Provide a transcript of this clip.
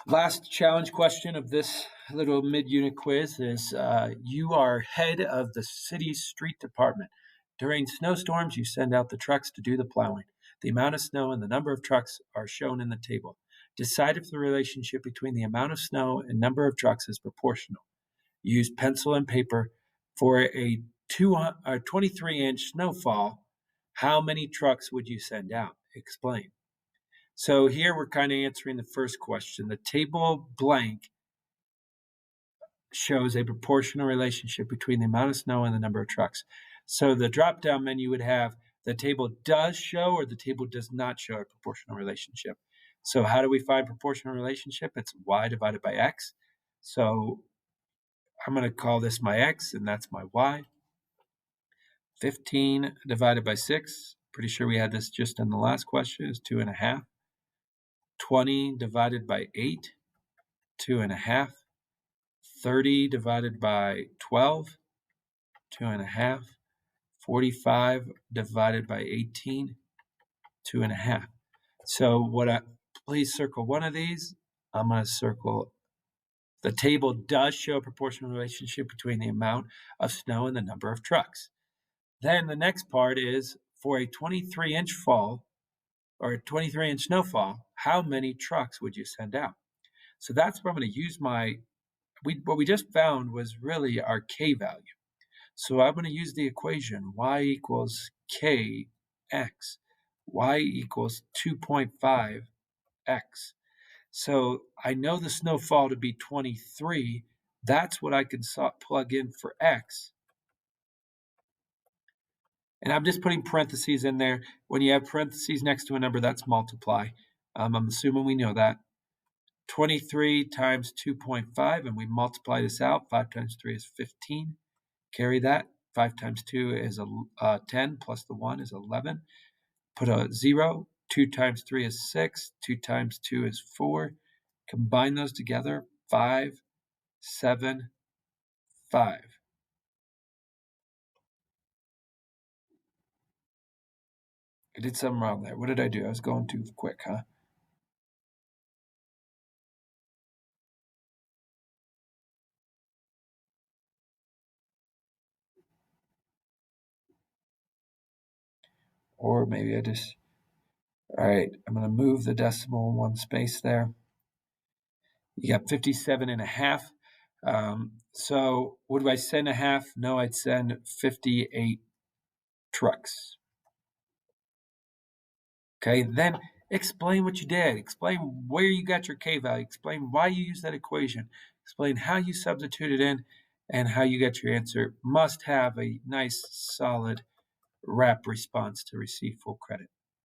Last challenge question of this little mid-unit quiz is, you are head of the city's street department. During snowstorms, you send out the trucks to do the plowing. The amount of snow and the number of trucks are shown in the table. Decide if the relationship between the amount of snow and number of trucks is proportional. Use pencil and paper for a 23-inch snowfall. How many trucks would you send out? Explain. So here we're kind of answering the first question. The table blank shows a proportional relationship between the amount of snow and the number of trucks. So the drop-down menu would have the table does show or the table does not show a proportional relationship. So how do we find proportional relationship? It's y divided by x. So I'm going to call this my x, and that's my y. 15 divided by 6. Pretty sure we had this just in the last question, is 2.5. 20 divided by 8, 2.5. 30 divided by 12, 2.5. 45 divided by 18, 2.5. So please circle one of these. I'm going to circle the table does show a proportional relationship between the amount of snow and the number of trucks. Then the next part is for a 23-inch fall or a 23-inch snowfall, how many trucks would you send out? So that's where I'm going to use what we just found was really our K value. So I'm going to use the equation y equals kx. Y equals 2.5x. So I know the snowfall to be 23. That's what I can plug in for x. And I'm just putting parentheses in there. When you have parentheses next to a number, that's multiply. I'm assuming we know that. 23 times 2.5, and we multiply this out. 5 times 3 is 15. Carry that. 5 times 2 is 10, plus the 1 is 11. Put a 0. 2 times 3 is 6. 2 times 2 is 4. Combine those together. 5, 7, 5. I did something wrong there. What did I do? I was going too quick, huh? Or maybe I just... All right, I'm going to move the decimal one space there. You got 57.5. So would I send a half? No, I'd send 58 trucks. Okay, then explain what you did. Explain where you got your K value. Explain why you used that equation. Explain how you substituted in and how you got your answer. Must have a nice, solid wrap response to receive full credit.